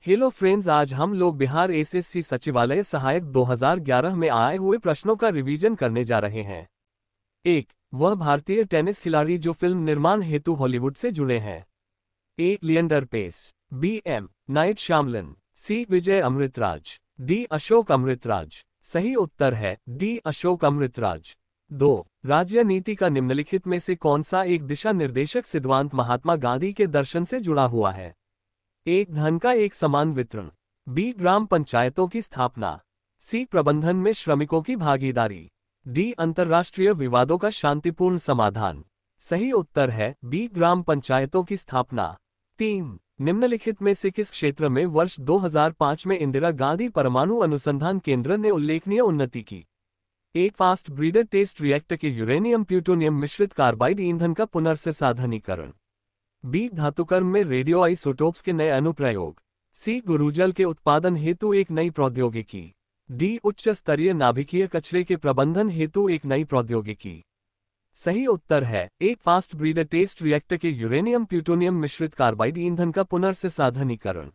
Hello friends, आज हम लोग बिहार एसएससी सचिवालय सहायक 2011 में आए हुए प्रश्नों का रिवीजन करने जा रहे हैं। 1. वह भारतीय टेनिस खिलाड़ी जो फिल्म निर्माण हेतु हॉलीवुड से जुड़े हैं। A. Leander Paes, B. M. Night Shyamalan, C. Vijay Amritraj, D. Ashok Amritraj. सही उत्तर है डी. अशोक अमृतराज। 2. राज्य नीति का निम्नलिखित में से कौन सा एक दिशा निर्देशक सिद्धांत महात्मा गांधी के दर्शन से जुड़ा हुआ है। एक. धन का एक समान वितरण, बी. ग्राम पंचायतों की स्थापना, सी. प्रबंधन में श्रमिकों की भागीदारी, डी. अंतर्राष्ट्रीय विवादों का शांतिपूर्ण समाधान। सही उत्तर है बी. ग्राम पंचायतों की स्थापना। 3. निम्नलिखित में से किस क्षेत्र में वर्ष 2005 में इंदिरा गांधी परमाणु अनुसंधान केंद्र ने उल्लेखनीय उन्नति की। एक. फास्ट ब्रीडर टेस्ट रिएक्टर के यूरेनियम प्लूटोनियम मिश्रित कार्बाइड ईंधन का पुनर्संसाधनीकरण, बी. धातुकर्म में रेडियो आइसोटोप्स के नए अनुप्रयोग, सी. गुरुजल के उत्पादन हेतु एक नई प्रौद्योगिकी, डी. उच्च स्तरीय नाभिकीय कचरे के प्रबंधन हेतु एक नई प्रौद्योगिकी। सही उत्तर है एक. फास्ट ब्रीडर टेस्ट रिएक्टर के यूरेनियम प्लूटोनियम मिश्रित कार्बाइड ईंधन का पुनर्संसाधनीकरण।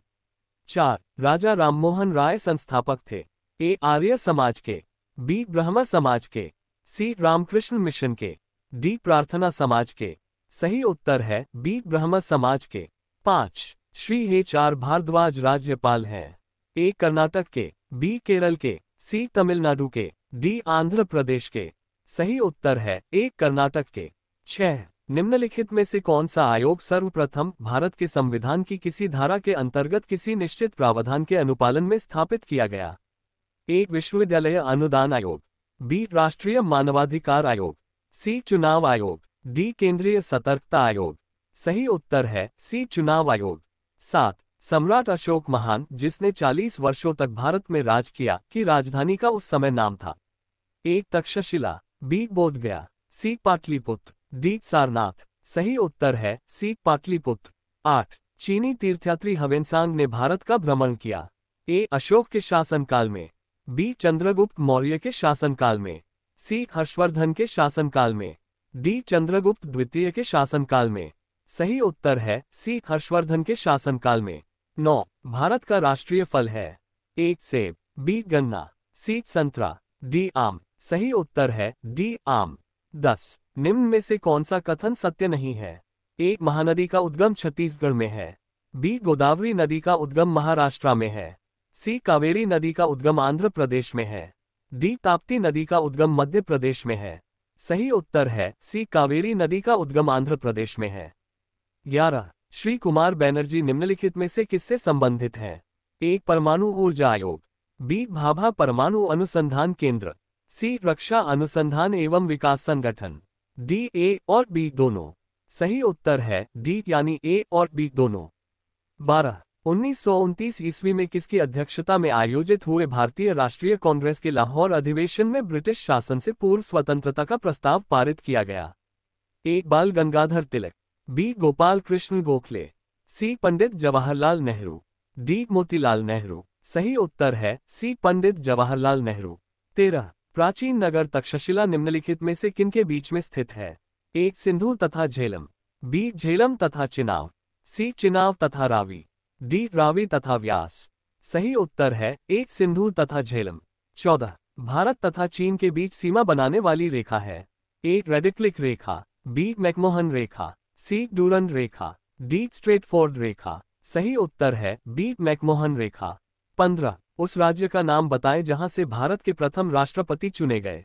4. राजा राममोहन राय संस्थापक थे। ए. आर्य समाज के, बी. ब्रह्म समाज के, सी. रामकृष्ण मिशन के, डी. प्रार्थना समाज के। सही उत्तर है बी. ब्रह्म समाज के। 5. श्री HR भारद्वाज राज्यपाल हैं। ए. कर्नाटक के, बी. केरल के, सी. तमिलनाडु के, डी. आंध्र प्रदेश के। सही उत्तर है ए. कर्नाटक के। 6. निम्नलिखित में से कौन सा आयोग सर्वप्रथम भारत के संविधान की किसी धारा के अंतर्गत किसी निश्चित प्रावधान के अनुपालन में स्थापित किया गया। ए. विश्वविद्यालय अनुदान आयोग, बी. राष्ट्रीय मानवाधिकार आयोग, सी. चुनाव आयोग, डी. केंद्रीय सतर्कता आयोग। सही उत्तर है सी. चुनाव आयोग। 7. सम्राट अशोक महान जिसने 40 वर्षों तक भारत में राज किया की राजधानी का उस समय नाम था। ए. तक्षशिला, बी. बोधगया, सी. पाटलिपुत्र, डी. सारनाथ। सही उत्तर है सी. पाटलिपुत्र। 8. चीनी तीर्थयात्री ह्वेनसांग ने भारत का भ्रमण किया। ए. अशोक के शासनकाल में, बी. चंद्रगुप्त मौर्य के शासनकाल में, सी. हर्षवर्धन के शासनकाल में, डी. चंद्रगुप्त द्वितीय के शासनकाल में। सही उत्तर है सी. हर्षवर्धन के शासनकाल में। 9. भारत का राष्ट्रीय फल है। ए. सेब, बी. गन्ना, सी. संतरा, डी. आम। सही उत्तर है डी. आम। 10. निम्न में से कौन सा कथन सत्य नहीं है। ए. महानदी का उद्गम छत्तीसगढ़ में है, बी. गोदावरी नदी का उद्गम महाराष्ट्र में है, सी. कावेरी नदी का उद्गम आंध्र प्रदेश में है, डी. ताप्ती नदी का उद्गम मध्य प्रदेश में है। सही उत्तर है सी. कावेरी नदी का उद्गम आंध्र प्रदेश में है। 11. श्री कुमार बैनर्जी निम्नलिखित में से किससे संबंधित हैं। ए. परमाणु ऊर्जा आयोग, बी. भाभा परमाणु अनुसंधान केंद्र, सी. रक्षा अनुसंधान एवं विकास संगठन, डी. ए और बी दोनों। सही उत्तर है डी यानी ए और बी दोनों। 12. 1929 ईस्वी में किसकी अध्यक्षता में आयोजित हुए भारतीय राष्ट्रीय कांग्रेस के लाहौर अधिवेशन में ब्रिटिश शासन से पूर्व स्वतंत्रता का प्रस्ताव पारित किया गया। ए. बाल गंगाधर तिलक, बी. गोपाल कृष्ण गोखले, सी. पंडित जवाहरलाल नेहरू, डी. मोतीलाल नेहरू। सही उत्तर है सी. पंडित जवाहरलाल नेहरू। 13. प्राचीन नगर तक्षशिला निम्नलिखित में से किनके बीच में स्थित है। ए. सिंधु तथा झेलम, बी. झेलम तथा चिनाव, सी. चिनाव तथा रावी, डी. रावी तथा व्यास। सही उत्तर है एक. सिंधु तथा झेलम। 14. भारत तथा चीन के बीच सीमा बनाने वाली रेखा है। ए. रेडिक्लिक रेखा, बी. मैकमोहन रेखा, सी. डूरंड रेखा, डी. स्ट्रेटफोर्ड रेखा। सही उत्तर है बी. मैकमोहन रेखा। 15. उस राज्य का नाम बताएं जहां से भारत के प्रथम राष्ट्रपति चुने गए।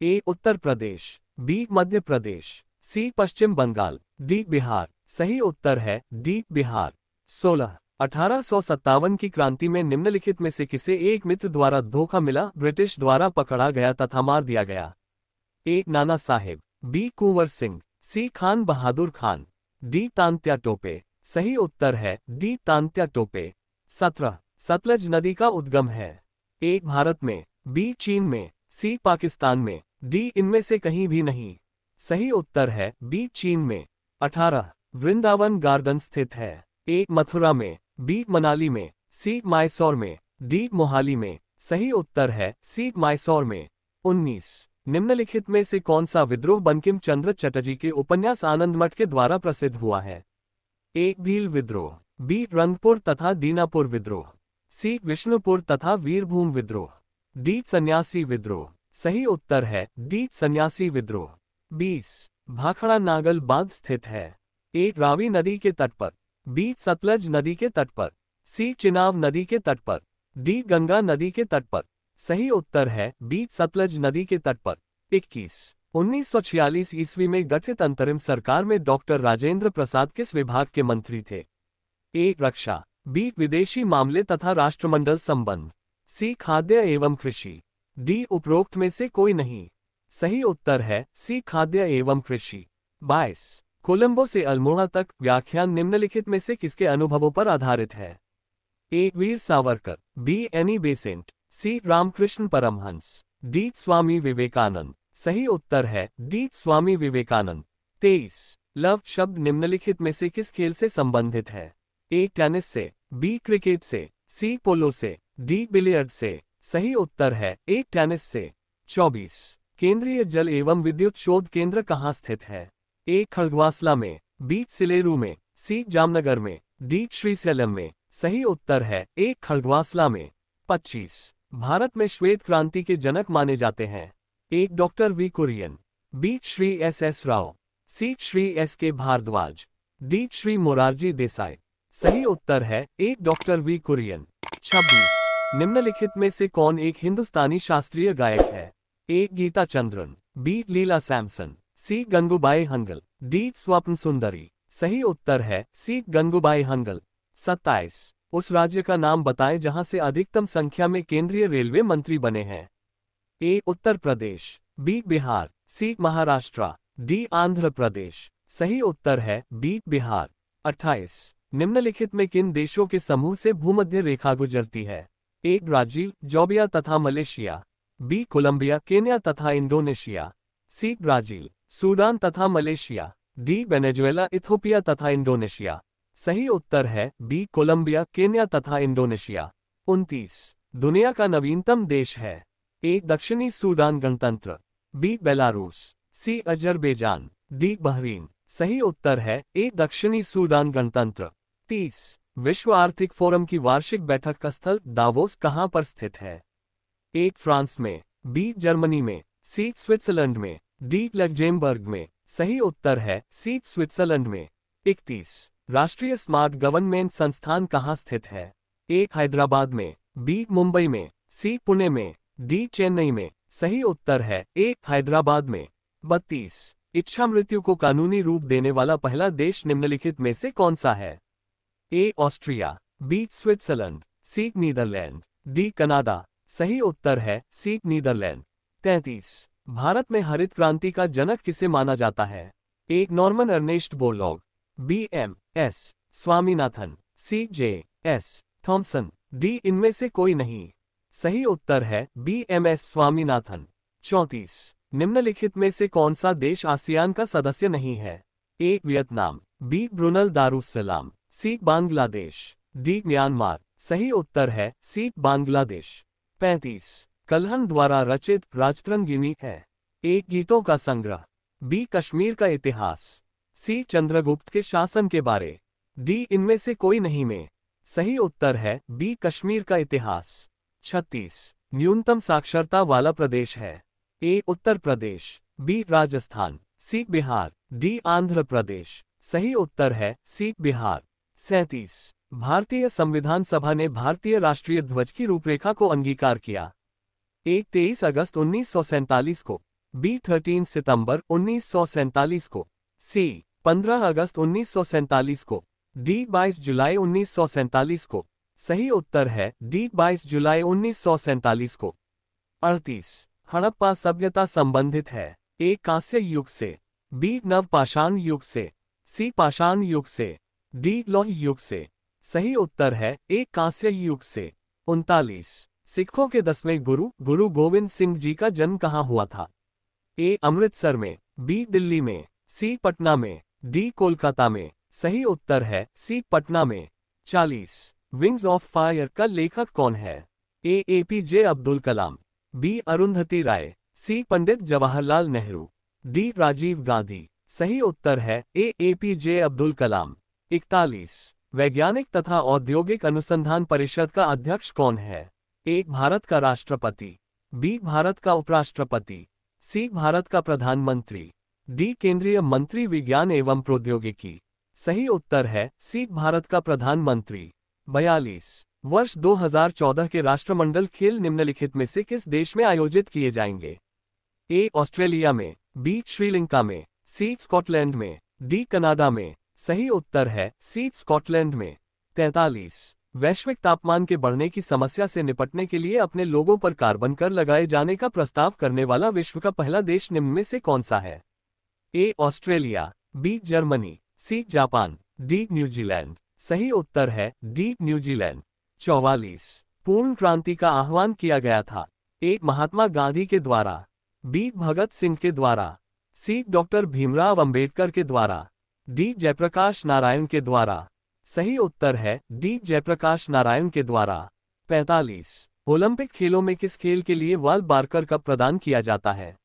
ए. उत्तर प्रदेश, बी. मध्य प्रदेश, सी. पश्चिम बंगाल, डी. बिहार। सही उत्तर है डी. बिहार। 16. 1857 की क्रांति में निम्नलिखित में से किसे एक मित्र द्वारा धोखा मिला, ब्रिटिश द्वारा पकड़ा गया तथा मार दिया गया। ए. नाना साहेब, बी. कुंवर सिंह, सी. खान बहादुर खान, डी. तांत्या टोपे। सही उत्तर है डी. तांत्या टोपे। 17. सतलज नदी का उद्गम है। ए. भारत में, बी. चीन में, सी. पाकिस्तान में, डी. इनमें से कहीं भी नहीं। सही उत्तर है बी. चीन में। 18. वृंदावन गार्डन स्थित है। ए. मथुरा में, बी. मनाली में, सी. मैसूर में, डी. मोहाली में। सही उत्तर है सी. मैसूर में। 19. निम्नलिखित में से कौन सा विद्रोह बंकिम चंद्र चटर्जी के उपन्यास आनंद मठ के द्वारा प्रसिद्ध हुआ है। ए. भील विद्रोह, बी रंगपुर तथा दीनापुर विद्रोह, सी विष्णुपुर तथा वीरभूम विद्रोह, डी सन्यासी विद्रोह। सही उत्तर है डी सन्यासी विद्रोह। 20 भाखड़ा नागल बांध स्थित है? ए रावी नदी के तट पर, बी सतलज नदी के तट पर, सी चिनाब नदी के तट पर, डी गंगा नदी के तट पर। सही उत्तर है बी सतलज नदी के तट पर। 21 1946 ईस्वी में गठित अंतरिम सरकार में डॉक्टर राजेंद्र प्रसाद किस विभाग के मंत्री थे? ए रक्षा, बी विदेशी मामले तथा राष्ट्रमंडल संबंध, सी खाद्य एवं कृषि, डी उपरोक्त में से कोई नहीं। सही उत्तर है सी खाद्य एवं कृषि। 22 कोलंबो से अल्मोड़ा तक व्याख्यान निम्नलिखित में से किसके अनुभवों पर आधारित है? A Veer Savarkar, B Annie Besant, C Ramakrishna Paramhansa, D Swami Vivekananda. सही उत्तर है डी स्वामी विवेकानंद। 23 लव शब्द निम्नलिखित में से किस खेल से संबंधित है? ए टेनिस से, बी क्रिकेट से, सी पोलो से, डी बिलियर्ड से। सही उत्तर है ए टेनिस से। 24 केंद्रीय जल एवं विद्युत शोध केंद्र कहाँ स्थित है? ए खड़गवासला में, बी सिलेरू में, सी जामनगर में, डी श्रीशैलम में। सही उत्तर है ए खड़गवासला में। 25 भारत में श्वेत क्रांति के जनक माने जाते हैं? A doctor V Kurien, B Shri S Rao, C Shri S K Bhardwaj, D Shri Morarji Desai. सही उत्तर है ए डॉक्टर वी कुरियन। 26 निम्नलिखित में से कौन एक हिंदुस्तानी शास्त्रीय गायक है? ए गीता चंद्रन, बी लीला सैमसन, सी गंगूबाई हंगल, डी स्वप्न सुंदरी। सही उत्तर है सी गंगूबाई हंगल। 27 उस राज्य का नाम बताएं जहां से अधिकतम संख्या में केंद्रीय रेलवे मंत्री बने हैं? ए उत्तर प्रदेश, बी बिहार, सी महाराष्ट्र, डी आंध्र प्रदेश। सही उत्तर है बी बिहार। 28 निम्नलिखित में किन देशों के समूह से भूमध्य रेखा गुजरती है? ए ब्राजील, जोबिया तथा मलेशिया, बी कोलंबिया, केन्या तथा इंडोनेशिया, सी ब्राजील, सूडान तथा मलेशिया, डी वेनेजुएला, इथियोपिया तथा इंडोनेशिया। सही उत्तर है बी कोलंबिया, केन्या तथा इंडोनेशिया। 29 दुनिया का नवीनतम देश है? ए दक्षिणी सूडान गणतंत्र, बी बेलारूस, सी अजरबैजान, डी बहरीन। सही उत्तर है ए दक्षिणी सूडान गणतंत्र। 30 विश्व आर्थिक फोरम की वार्षिक बैठक का स्थल दावोस कहाँ पर स्थित है? ए फ्रांस में, बी जर्मनी में, सी स्विट्जरलैंड में, डी लग्जेमबर्ग में। सही उत्तर है सी स्विट्जरलैंड में। 31 राष्ट्रीय स्मार्ट गवर्नमेंट संस्थान कहाँ स्थित है? ए हैदराबाद में, बी मुंबई में, सी पुणे में, डी चेन्नई में। सही उत्तर है ए हैदराबाद में। 32 इच्छा मृत्यु को कानूनी रूप देने वाला पहला देश निम्नलिखित में से कौन सा है? ए ऑस्ट्रिया, बी स्विट्जरलैंड, सी नीदरलैंड, डी कनाडा। सही उत्तर है सी नीदरलैंड। 33 भारत में हरित क्रांति का जनक किसे माना जाता है? A Norman Ernest Borlaug, B M S Swaminathan, C J S Thomson, D इनमें से कोई नहीं। सही उत्तर है बी एम एस स्वामीनाथन। 34 निम्नलिखित में से कौन सा देश आसियान का सदस्य नहीं है? ए वियतनाम, बी ब्रुनल दारुस्सलाम, सी बांग्लादेश, डी म्यांमार। सही उत्तर है सी बांग्लादेश। 35 कल्हण द्वारा रचित राजतरंगिणी है? ए गीतों का संग्रह, बी कश्मीर का इतिहास, सी चंद्रगुप्त के शासन के बारे, डी इनमें से कोई नहीं में। सही उत्तर है बी कश्मीर का इतिहास। 36 न्यूनतम साक्षरता वाला प्रदेश है? ए उत्तर प्रदेश, बी राजस्थान, सी बिहार, डी आंध्र प्रदेश। सही उत्तर है सी बिहार। 37 भारतीय संविधान सभा ने भारतीय राष्ट्रीय ध्वज की रूपरेखा को अंगीकार किया? ए 23 अगस्त 1947 को, बी 13 सितंबर 1947 को, सी 15 अगस्त 1947 को, डी 22 जुलाई 1947 को। सही उत्तर है डी 22 जुलाई 1947 को। 38 हड़प्पा सभ्यता संबंधित है? ए कांस्य युग से, बी नवपाषाण युग से, सी पाषाण युग से, डी लौह युग से। सही उत्तर है ए कांस्य युग से। 39 सिखों के 10वें गुरु गुरु गोविंद सिंह जी का जन्म कहाँ हुआ था? ए अमृतसर में, बी दिल्ली में, सी पटना में, डी कोलकाता में। सही उत्तर है सी पटना में। 40 विंग्स ऑफ फायर का लेखक कौन है? ए एपीजे अब्दुल कलाम, बी अरुंधति राय, सी पंडित जवाहरलाल नेहरू, डी राजीव गांधी। सही उत्तर है ए एपीजे अब्दुल कलाम। 41 वैज्ञानिक तथा औद्योगिक अनुसंधान परिषद का अध्यक्ष कौन है? ए भारत का राष्ट्रपति, बी भारत का उपराष्ट्रपति, सी भारत का प्रधानमंत्री, डी केंद्रीय मंत्री विज्ञान एवं प्रौद्योगिकी। सही उत्तर है सी भारत का प्रधानमंत्री। 42 वर्ष 2014 के राष्ट्रमंडल खेल निम्नलिखित में से किस देश में आयोजित किए जाएंगे? ए ऑस्ट्रेलिया में, बी श्रीलंका में, सी स्कॉटलैंड में, डी कनाडा में। सही उत्तर है सी स्कॉटलैंड में। 43 वैश्विक तापमान के बढ़ने की समस्या से निपटने के लिए अपने लोगों पर कार्बन कर लगाए जाने का प्रस्ताव करने वाला विश्व का पहला देश निम्न में से कौन सा है? A Australia, B Germany, C Japan, D New Zealand. सही उत्तर है डी न्यूजीलैंड। 44 पूर्ण क्रांति का आह्वान किया गया था? ए महात्मा गांधी के द्वारा, बी भगत सिंह के द्वारा, सी डॉक्टर भीमराव अंबेडकर के द्वारा, डी जयप्रकाश नारायण के द्वारा। सही उत्तर है डी जयप्रकाश नारायण के द्वारा। 45 ओलंपिक खेलों में किस खेल के लिए वाल बारकर कप प्रदान किया जाता है?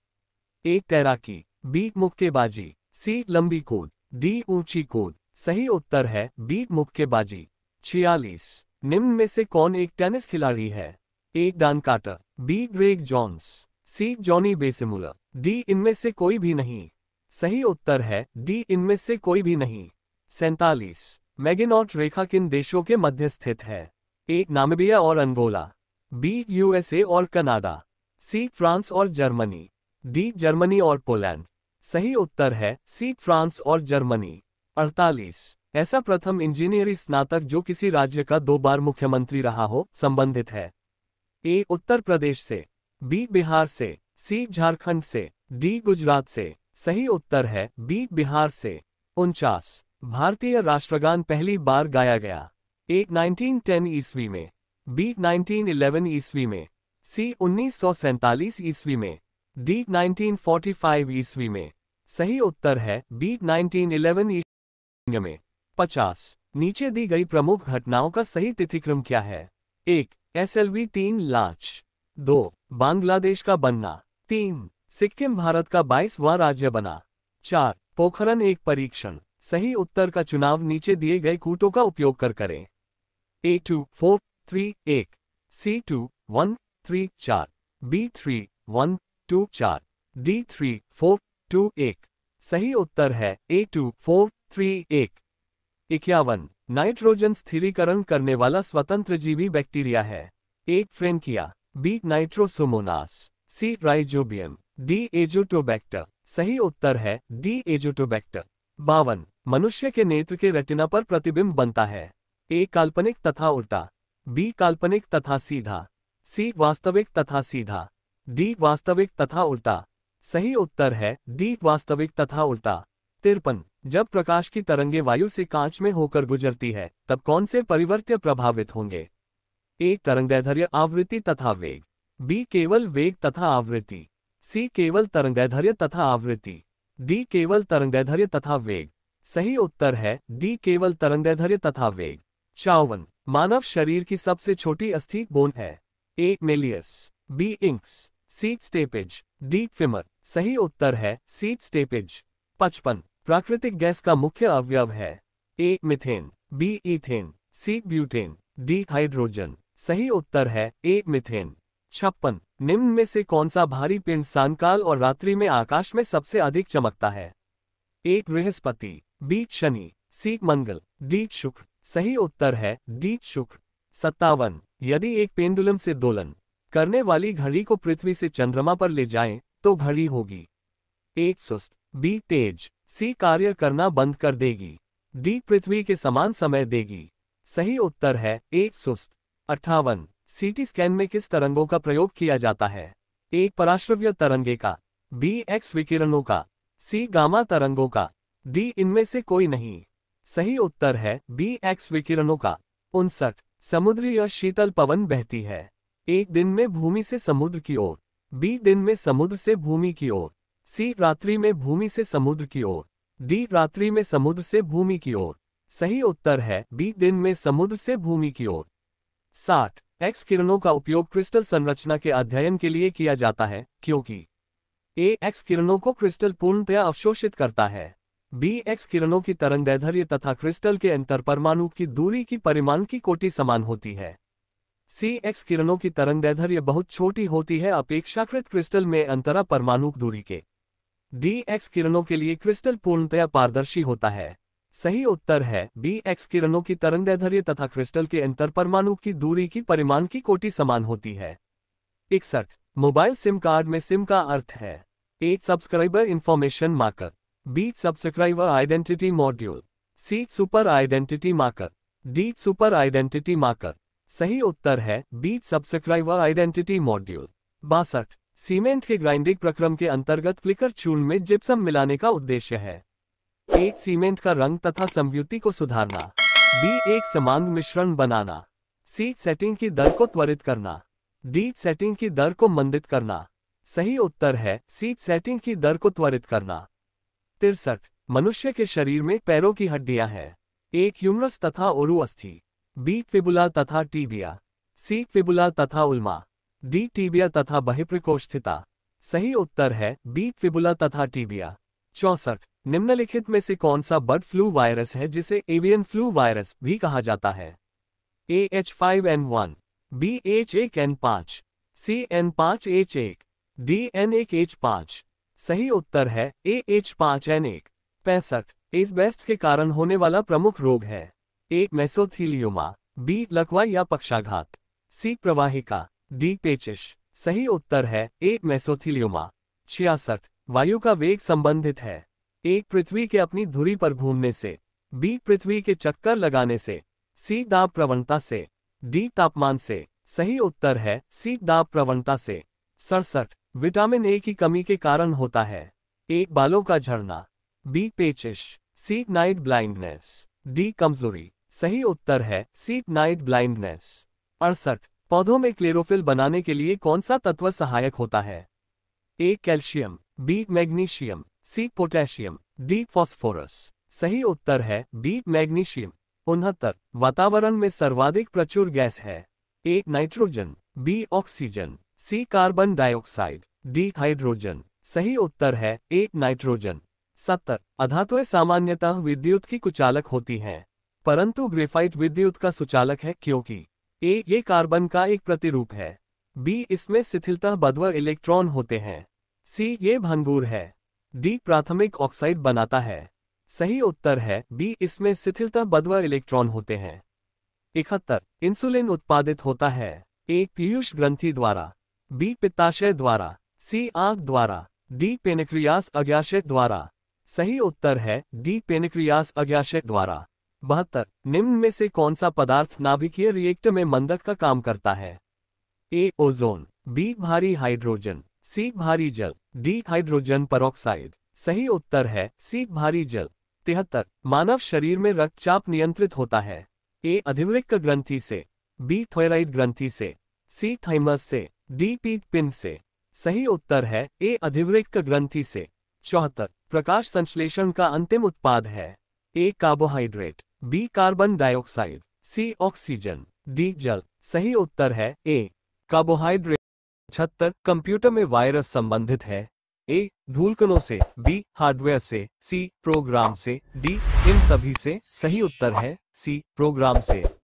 ए तैराकी, बी मुक्केबाजी, सी लंबी कूद, डी ऊंची कूद। सही उत्तर है बी मुक्केबाजी। 46 निम्न में से कौन एक टेनिस खिलाड़ी है? ए डान कार्टर, बी ग्रेग जोन्स, सी जॉनी बेसेमुलर, डी इनमें से कोई भी नहीं। सही उत्तर है डी इनमें से कोई भी नहीं। 47 मैगिनॉट रेखा किन देशों के मध्य स्थित है? ए नामीबिया और अंगोला, बी यूएसए और कनाडा, सी फ्रांस और जर्मनी, डी जर्मनी और पोलैंड। सही उत्तर है सी फ्रांस और जर्मनी। 48 ऐसा प्रथम इंजीनियरिंग स्नातक जो किसी राज्य का 2 बार मुख्यमंत्री रहा हो संबंधित है? ए उत्तर प्रदेश से, बी बिहार से, सी झारखंड से, डी गुजरात से। सही उत्तर है बी बिहार से। 49 भारतीय राष्ट्रगान पहली बार गाया गया? ए 1910 ईस्वी में, बी 1911 ईस्वी में, सी 1947 ईस्वी में, डी 1945 ईस्वी में। सही उत्तर है बी 1911 ईस्वी में। 50 नीचे दी गई प्रमुख घटनाओं का सही तिथिक्रम क्या है? 1 SLV 3 लॉन्च, 2 बांग्लादेश का बनना, 3 सिक्किम भारत का 22वां राज्य बना, 4 पोखरण 1 परीक्षण। सही उत्तर का चुनाव नीचे दिए गए कूटों का उपयोग कर करें। A2 4 3 1, C2 1 3 4, B3 1 2 4, D3 4 2 1। सही उत्तर है A2 4 3 1। 51 नाइट्रोजन स्थिरीकरण करने वाला स्वतंत्र जीवी बैक्टीरिया है? ए फ्रेंकिया, बी नाइट्रोसोमोनास, सी राइजोबियम, डी एजोटोबैक्टर। सही उत्तर है डी एजोटोबैक्टर। 52 मनुष्य के नेत्र के रेटिना पर प्रतिबिंब बनता है? ए काल्पनिक तथा उल्टा, बी काल्पनिक तथा सीधा, सी वास्तविक तथा सीधा, डी वास्तविक तथा उल्टा। सही उत्तर है डी वास्तविक तथा उल्टा। 53 जब प्रकाश की तरंगें वायु से कांच में होकर गुजरती है तब कौन से परिवर्त्य प्रभावित होंगे? ए तरंगदैर्ध्य आवृत्ति तथा वेग, बी केवल वेग तथा आवृत्ति, सी केवल तरंगदैर्ध्य तथा आवृत्ति, डी केवल तरंगदैर्ध्य तथा वेग। सही उत्तर है डी केवल तरंगदैर्ध्य तथा वेग। 54 मानव शरीर की सबसे छोटी अस्थि बोन है? ए मेलियस, बी इंक्स, सी स्टेपेज, डी फिमर। सही उत्तर है सी स्टेपेज। 55 प्राकृतिक गैस का मुख्य अवयव है? A methane, B ethane, C butane, D hydrogen. सही उत्तर है ए मीथेन। 56 निम्न में से कौन सा भारी पिंड सायंकाल और रात्रि में आकाश में सबसे अधिक चमकता है? ए बृहस्पति, बी शनि, सी मंगल, डी शुक्र। सही उत्तर है डी शुक्र। 57 यदि एक पेंडुलम से दोलन करने वाली घड़ी को पृथ्वी से चंद्रमा पर ले जाएं, तो घड़ी होगी? ए सुस्त, बी तेज, सी कार्य करना बंद कर देगी, डी पृथ्वी के समान समय देगी। सही उत्तर है ए सुस्त। 58 सीटी स्कैन में किस तरंगों का प्रयोग किया जाता है? ए पराश्रव्य तरंगे का, बी एक्स विकिरणों का, सी गामा तरंगों का, डी इनमें से कोई नहीं। सही उत्तर है बी एक्स विकिरणों का। 59 समुद्री या शीतल पवन बहती है? एक दिन में भूमि से समुद्र की ओर, बी दिन में समुद्र से भूमि की ओर, सी रात्रि में भूमि से समुद्र की ओर, डी रात्रि में समुद्र से भूमि की ओर। सही उत्तर है बी दिन में समुद्र से भूमि की ओर। 60 एक्स किरणों का उपयोग क्रिस्टल संरचना के अध्ययन के लिए किया जाता है क्योंकि? ए एक्स किरणों को क्रिस्टल पूर्णतया अवशोषित करता है, बी एक्स किरणों की तरंगदैर्ध्य तथा क्रिस्टल के अंतरपरमाणु की दूरी की परिमाण की कोटि समान होती है। सी एक्स किरणों की तरंगदैर्ध्य बहुत छोटी होती है अपेक्षाकृत क्रिस्टल में अंतरा परमाणु दूरी के। डी एक्स किरणों के लिए क्रिस्टल पूर्णतया पारदर्शी होता है। सही उत्तर है बी एक्स किरणों की तरंगदैर्ध्य तथा क्रिस्टल के अंतरपरमाणु की दूरी की परिमाण की कोटि समान होती है। 61 मोबाइल सिम कार्ड में सिम का अर्थ है। A subscriber information marker, B subscriber identity module, C super identity marker, D super identity marker. सही उत्तर है B subscriber identity module. 62 cement के ग्राइंडिंग प्रक्रम के अंतर्गत क्लिकर चूर्ण में जिप्सम मिलाने का उद्देश्य है। एक सीमेंट का रंग तथा संयुति को सुधारना, बी एक समान मिश्रण बनाना, सी सेटिंग की दर को त्वरित करना, डी सेटिंग की दर को मंदित करना। सही उत्तर है सी सेटिंग की दर को त्वरित करना। 63 मनुष्य के शरीर में पैरों की हड्डियां हैं। एक ह्यूमरस तथा ओरू अस्थि, बी फिबुला तथा टीबिया, सी फिबुला तथा उल्मा, डी टीबिया तथा बहिप्रकोष्ठिता। सही उत्तर है बी फिबुला तथा टीबिया। 64 निम्नलिखित में से कौन सा बर्ड फ्लू वायरस है जिसे एवियन फ्लू वायरस भी कहा जाता है? ए H5N1, बी H1N5, सी N5H1, डी N1H5। सही उत्तर है ए H5N1। 65 एस्बेस्टस के कारण होने वाला प्रमुख रोग है। ए मेसोथीलियोमा, बी लकवा या पक्षाघात, सी प्रवाहिका, डी पेचिश। सही उत्तर है ए मेसोथीलियोमा। 66 वायु का वेग संबंधित है। ए पृथ्वी के अपनी धुरी पर घूमने से, बी पृथ्वी के चक्कर लगाने से, सी दाब प्रवणता से, डी तापमान से। सही उत्तर है सी दाब प्रवणता से। 67 विटामिन ए की कमी के कारण होता है। ए बालों का झड़ना, बी पेचिश, सी नाइट ब्लाइंडनेस, डी कमजोरी। सही उत्तर है सी नाइट ब्लाइंडनेस। 68 पौधों में क्लोरोफिल बनाने के लिए कौन सा तत्व सहायक होता है? A calcium, B magnesium, C potassium, D phosphorus. सही उत्तर है बी मैग्नीशियम। 69 वातावरण में सर्वाधिक प्रचुर गैस है। A nitrogen, B oxygen, C carbon dioxide, D hydrogen. सही उत्तर है ए नाइट्रोजन। 70 अधातुएं सामान्यतः विद्युत की कुचालक होती हैं, परंतु ग्रेफाइट विद्युत का सुचालक है क्योंकि ए ये कार्बन का एक प्रतिरूप है, बी इसमें शिथिलतः बद्ध इलेक्ट्रॉन होते हैं, सी ये भंगुर है, डी प्राथमिक ऑक्साइड बनाता है। सही उत्तर है बी इसमें शिथिलतः बद्ध इलेक्ट्रॉन होते हैं। 71 इंसुलिन उत्पादित होता है। ए पीयूष ग्रंथि द्वारा, बी पित्ताशय द्वारा, सी आंख द्वारा, डी पेनक्रियास अग्न्याशय द्वारा। सही उत्तर है डी पेनक्रियास अग्न्याशय द्वारा। 72 निम्न में से कौन सा पदार्थ नाभिकीय रिएक्टर में मंदक का काम करता है? ए ओजोन, बी भारी हाइड्रोजन, सी भारी जल, डी हाइड्रोजन परऑक्साइड। सही उत्तर है सी भारी जल। 73 मानव शरीर में रक्तचाप नियंत्रित होता है। ए अधिवृक्क ग्रंथि से, बी थायराइड ग्रंथि से, सी थाइमस से, डी पीत पिंड से। सही उत्तर है ए अधिवृक्क ग्रंथि से। 74 प्रकाश संश्लेषण का अंतिम उत्पाद है। ए कार्बोहाइड्रेट, बी कार्बन डाइऑक्साइड, सी ऑक्सीजन, डी जल। सही उत्तर है ए कार्बोहाइड्रेट। 76 कंप्यूटर में वायरस संबंधित है। ए धूलकणों से, बी हार्डवेयर से, सी प्रोग्राम से, डी इन सभी से। सही उत्तर है सी प्रोग्राम से।